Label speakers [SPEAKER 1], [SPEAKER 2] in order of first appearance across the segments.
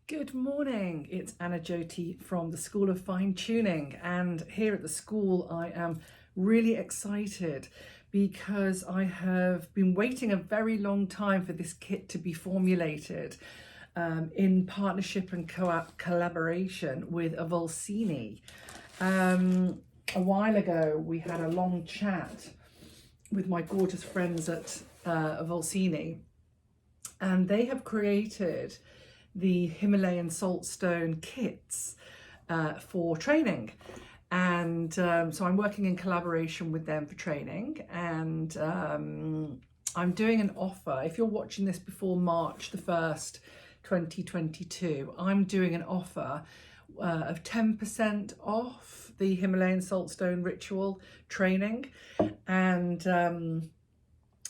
[SPEAKER 1] Good morning, it's Anna Jyoti from the School of Fine Tuning, and here at the school I am really excited because I have been waiting a very long time for this kit to be formulated in partnership and collaboration with a Volcini. A while ago we had a long chat with my gorgeous friends at Volcini, and they have created the Himalayan saltstone kits for training, and so I'm working in collaboration with them for training, and I'm doing an offer. If you're watching this before March the 1st 2022, I'm doing an offer of 10% off the Himalayan saltstone ritual training, and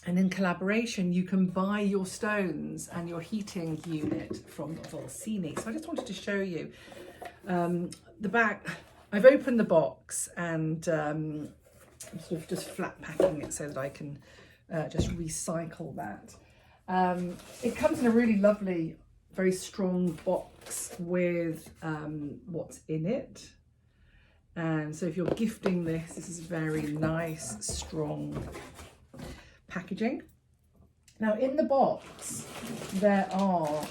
[SPEAKER 1] in collaboration, you can buy your stones and your heating unit from Volcini. So I just wanted to show you the back. I've opened the box and I'm sort of just flat packing it so that I can just recycle that. It comes in a really lovely, very strong box with what's in it. And so if you're gifting this, this is very nice, strong packaging. Now in the box there are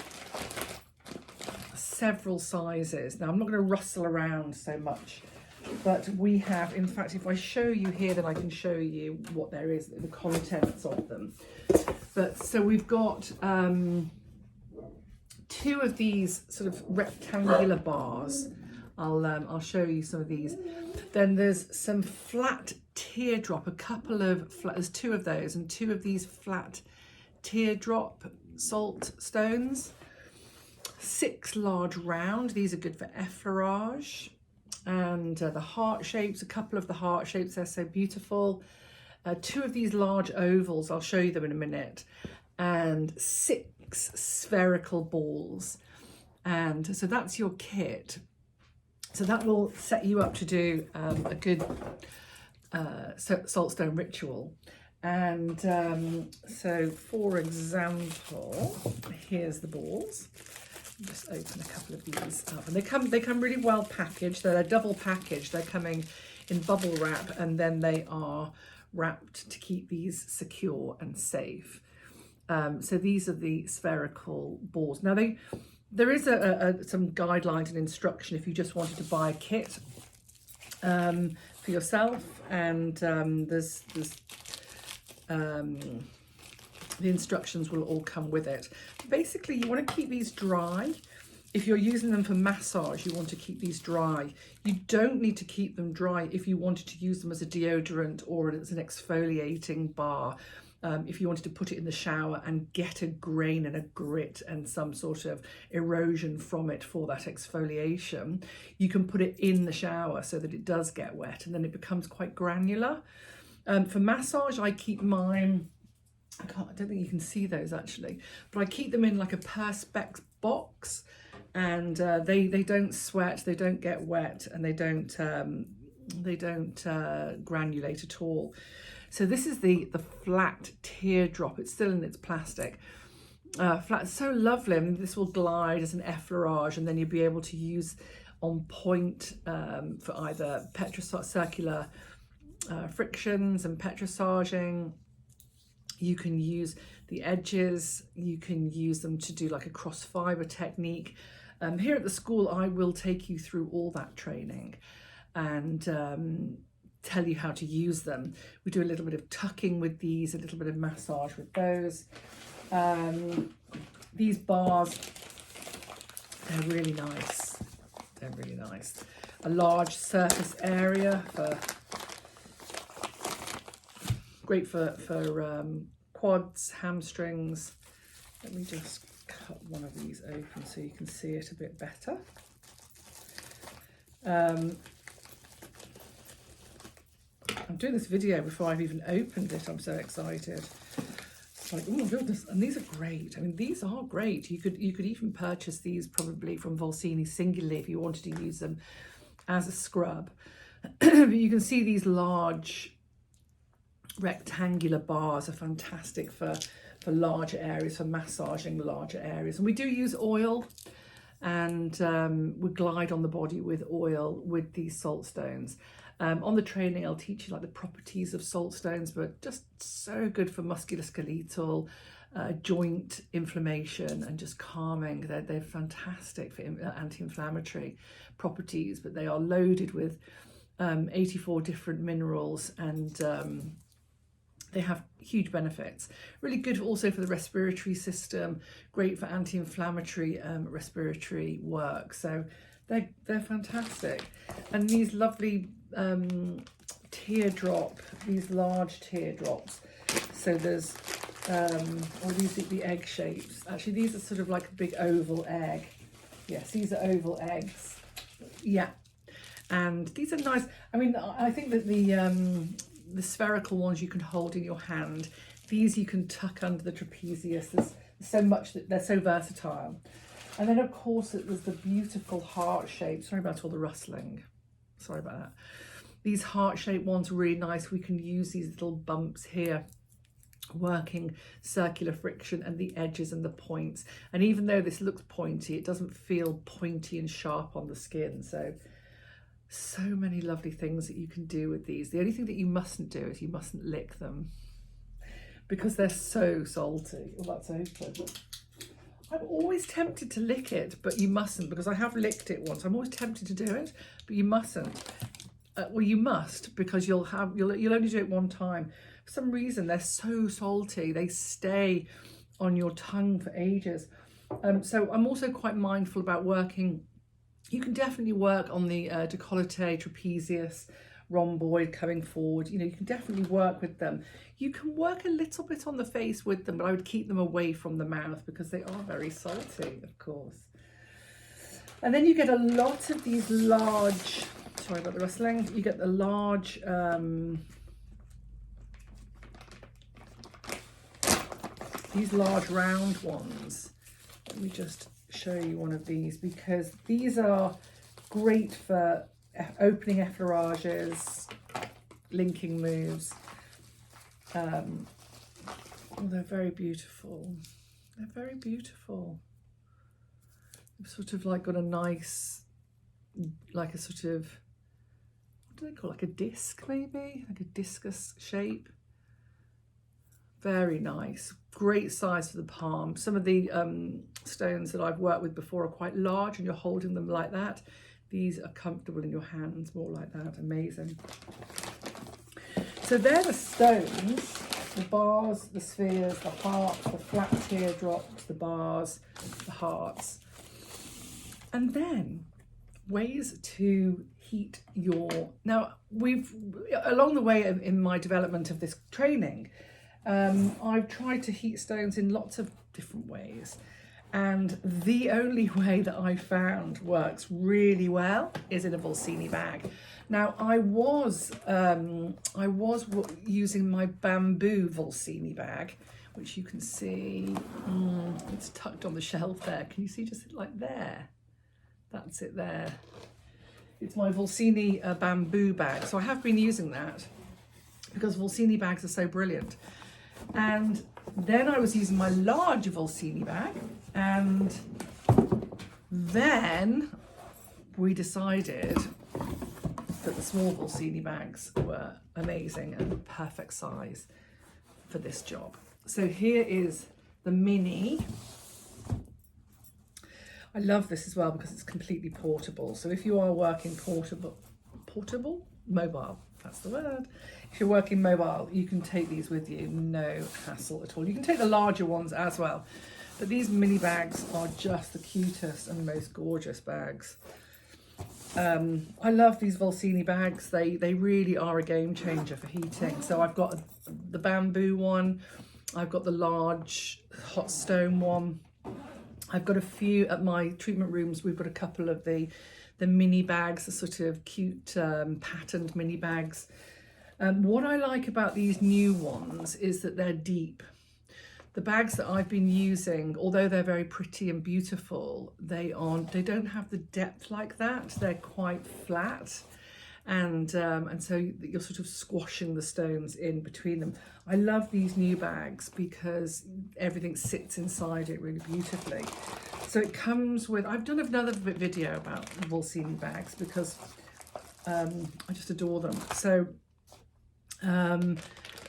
[SPEAKER 1] several sizes. Now I'm not going to rustle around so much, but we have, in fact, if I show you here, then I can show you what there is, the contents of them. But so we've got two of these sort of rectangular bars. I'll show you some of these. Then there's some flat teardrop, there's two of those, and two of these flat teardrop salt stones. 6 large round, these are good for effleurage. And the heart shapes, a couple of the heart shapes, they're so beautiful. 2 of these large ovals, I'll show you them in a minute. And 6 spherical balls. And so that's your kit. So that will set you up to do a good saltstone ritual. And so for example, here's the balls. Just open a couple of these up, and they come really well packaged. They're double packaged. They're coming in bubble wrap, and then they are wrapped to keep these secure and safe. So these are the spherical balls. Now there is some guidelines and instruction if you just wanted to buy a kit for yourself, and the instructions will all come with it. Basically, you want to keep these dry. If you're using them for massage, you want to keep these dry. You don't need to keep them dry if you wanted to use them as a deodorant or as an exfoliating bar. If you wanted to put it in the shower and get a grain and a grit and some sort of erosion from it for that exfoliation, you can put it in the shower so that it does get wet and then it becomes quite granular. For massage, I keep mine, I don't think you can see those actually, but I keep them in like a Perspex box, and they don't sweat, they don't get wet, and they don't granulate at all. So this is the flat teardrop. It's still in its plastic. Flat, so lovely. I mean, this will glide as an effleurage, and then you'll be able to use on point for either circular frictions and petrissaging. You can use the edges. You can use them to do like a cross fiber technique. Here at the school, I will take you through all that training and tell you how to use them. We do a little bit of tucking with these, a little bit of massage with those. These bars, they're really nice. They're really nice. A large surface area great for quads, hamstrings. Let me just cut one of these open so you can see it a bit better. I'm doing this video before I've even opened it. I'm so excited. It's like, oh my goodness, and these are great. I mean, these are great. You could even purchase these probably from Volcini singularly if you wanted to use them as a scrub. But you can see these large rectangular bars are fantastic for larger areas, for massaging larger areas. And we do use oil and we glide on the body with oil with these salt stones. On the training, I'll teach you like the properties of salt stones, but just so good for musculoskeletal, joint inflammation and just calming. They're fantastic for anti-inflammatory properties, but they are loaded with 84 different minerals, and they have huge benefits. Really good also for the respiratory system, great for anti-inflammatory respiratory work. So they're fantastic. And these lovely teardrop, these large teardrops. So there's all these the egg shapes. Actually, these are sort of like a big oval egg. Yes, these are oval eggs. Yeah, and these are nice. I mean, I think that the spherical ones you can hold in your hand. These you can tuck under the trapezius. There's so much that they're so versatile. And then of course there's the beautiful heart shape. Sorry about all the rustling. Sorry about that. These heart-shaped ones are really nice. We can use these little bumps here, working circular friction and the edges and the points. And even though this looks pointy, it doesn't feel pointy and sharp on the skin. So many lovely things that you can do with these. The only thing that you mustn't do is you mustn't lick them because they're so salty. Oh, that's open. I'm always tempted to lick it, but you mustn't, because I have licked it once. I'm always tempted to do it, but you mustn't. Well, you must, because you'll only do it one time. For some reason, they're so salty. They stay on your tongue for ages. So I'm also quite mindful about working. You can definitely work on the décolleté, trapezius, rhomboid coming forward. You know, you can definitely work with them. You can work a little bit on the face with them, but I would keep them away from the mouth because they are very salty, of course. And then you get a lot of these large, sorry about the rustling, you get the large, these large round ones. Let me just show you one of these, because these are great for opening effleurages, linking moves. Oh, they're very beautiful. They're very beautiful. They've sort of like got a nice, like a sort of, what do they call it? Like a disc maybe? Like a discus shape. Very nice. Great size for the palm. Some of the stones that I've worked with before are quite large and you're holding them like that. These are comfortable in your hands, more like that. Amazing. So they're the stones, the bars, the spheres, the hearts, the flat teardrops, the bars, the hearts. And then ways to heat your... Now, along the way in my development of this training, I've tried to heat stones in lots of different ways. And the only way that I found works really well is in a Volcini bag. Now I was using my bamboo Volcini bag, which you can see, it's tucked on the shelf there. Can you see just like there? That's it there. It's my Volcini bamboo bag. So I have been using that because Volcini bags are so brilliant. And then I was using my large Volcini bag, and then we decided that the small Volcini bags were amazing and the perfect size for this job. So here is the mini. I love this as well because it's completely portable. So if you are working mobile, that's the word. If you're working mobile, you can take these with you, no hassle at all. You can take the larger ones as well, but these mini bags are just the cutest and most gorgeous bags. I love these Volcini bags. They really are a game changer for heating. So I've got the bamboo one, I've got the large hot stone one. I've got a few at my treatment rooms. We've got a couple of the mini bags, the sort of cute patterned mini bags. What I like about these new ones is that they're deep. The bags that I've been using, although they're very pretty and beautiful, they don't have the depth like that. They're quite flat. and so you're sort of squashing the stones in between them. I love these new bags because everything sits inside it really beautifully. So it comes with, I've done another video about Volcini bags because I just adore them. So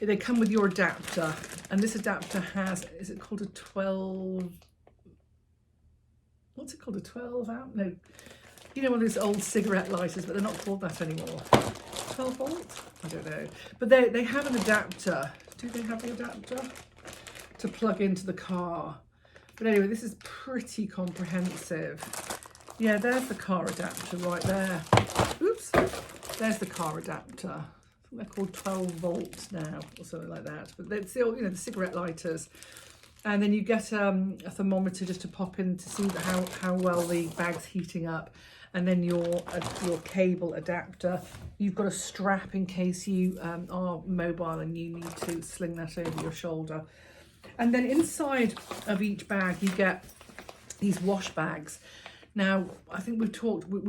[SPEAKER 1] they come with your adapter, and this adapter has, is it called a 12, what's it called, a 12 amp? No, you know, one of those old cigarette lighters, but they're not called that anymore. 12 volt? I don't know. But they have an adapter. Do they have the adapter? To plug into the car. But anyway, this is pretty comprehensive. Yeah, there's the car adapter right there. Oops. There's the car adapter. They're called 12 volts now, or something like that. But they're still, you know, the cigarette lighters. And then you get a thermometer just to pop in to see how well the bag's heating up. And then your cable adapter. You've got a strap in case you are mobile and you need to sling that over your shoulder. And then inside of each bag, you get these wash bags. Now, I think we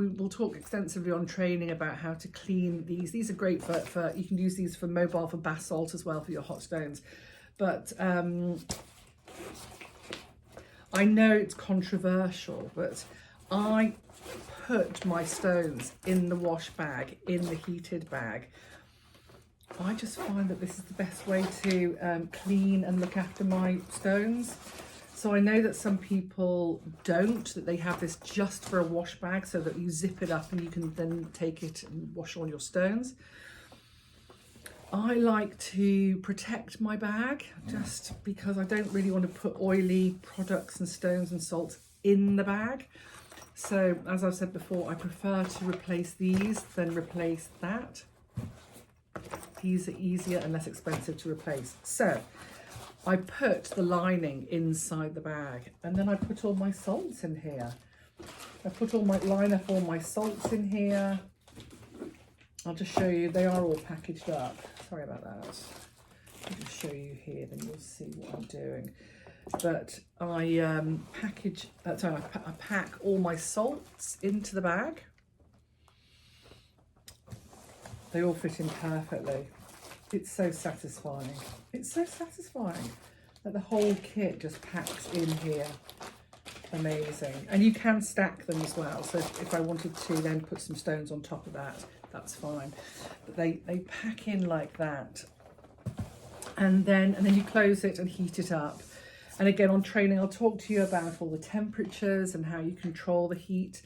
[SPEAKER 1] will talk extensively on training about how to clean these. These are great for you can use these for mobile, for basalt as well, for your hot stones. But I know it's controversial, but I put my stones in the wash bag, in the heated bag. I just find that this is the best way to clean and look after my stones. So I know that some people don't, that they have this just for a wash bag so that you zip it up and you can then take it and wash all your stones. I like to protect my bag just because I don't really want to put oily products and stones and salts in the bag. So as I've said before, I prefer to replace these than replace that. These are easier and less expensive to replace. So I put the lining inside the bag, and then I put all my salts in here. I put all my line up all my salts in here. I'll just show you, they are all packaged up. Sorry about that. I'll just show you here, then you'll see what I'm doing. But I I pack all my salts into the bag. They all fit in perfectly. It's so satisfying. It's so satisfying that the whole kit just packs in here. Amazing. And you can stack them as well. So if I wanted to then put some stones on top of that, that's fine. But they pack in like that. And then you close it and heat it up. And again, on training, I'll talk to you about all the temperatures and how you control the heat.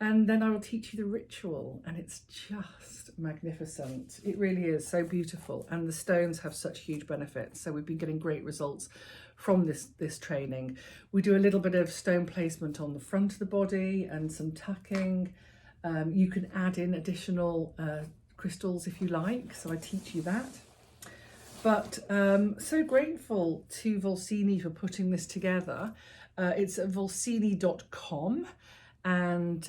[SPEAKER 1] And then I will teach you the ritual, and it's just magnificent. It really is so beautiful, and the stones have such huge benefits. So we've been getting great results from this training. We do a little bit of stone placement on the front of the body and some tucking. You can add in additional crystals if you like, so I teach you that. But so grateful to Volcini for putting this together. It's at volcini.com. And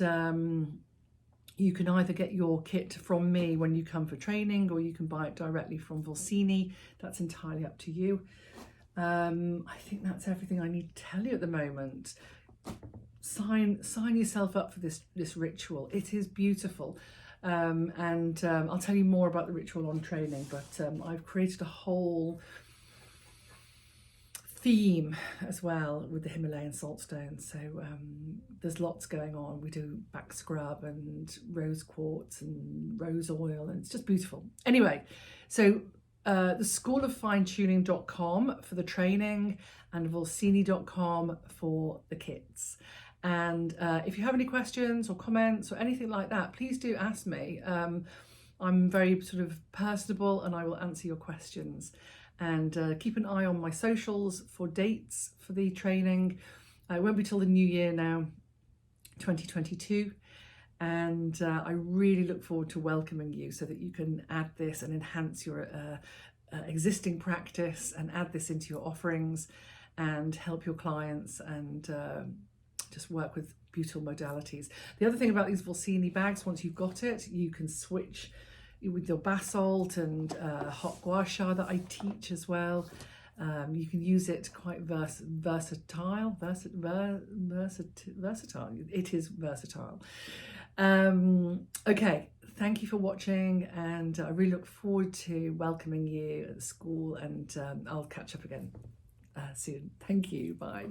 [SPEAKER 1] you can either get your kit from me when you come for training, or you can buy it directly from Volcini. That's entirely up to you. I think that's everything I need to tell you at the moment. Sign yourself up for this ritual. It is beautiful. And I'll tell you more about the ritual on training, but I've created a whole theme as well with the Himalayan salt stones. So there's lots going on. We do back scrub and rose quartz and rose oil, and it's just beautiful. Anyway, so the schooloffinetuning.com for the training and volcini.com for the kits. And if you have any questions or comments or anything like that, please do ask me. I'm very sort of personable, and I will answer your questions. And keep an eye on my socials for dates for the training. It won't be till the new year now, 2022. And I really look forward to welcoming you so that you can add this and enhance your existing practice and add this into your offerings and help your clients and just work with beautiful modalities. The other thing about these Volcini bags, once you've got it, you can switch with your basalt and hot gua sha that I teach as well. You can use it quite versatile. It is versatile. Okay, thank you for watching, and I really look forward to welcoming you at the school, and I'll catch up again soon. Thank you. Bye.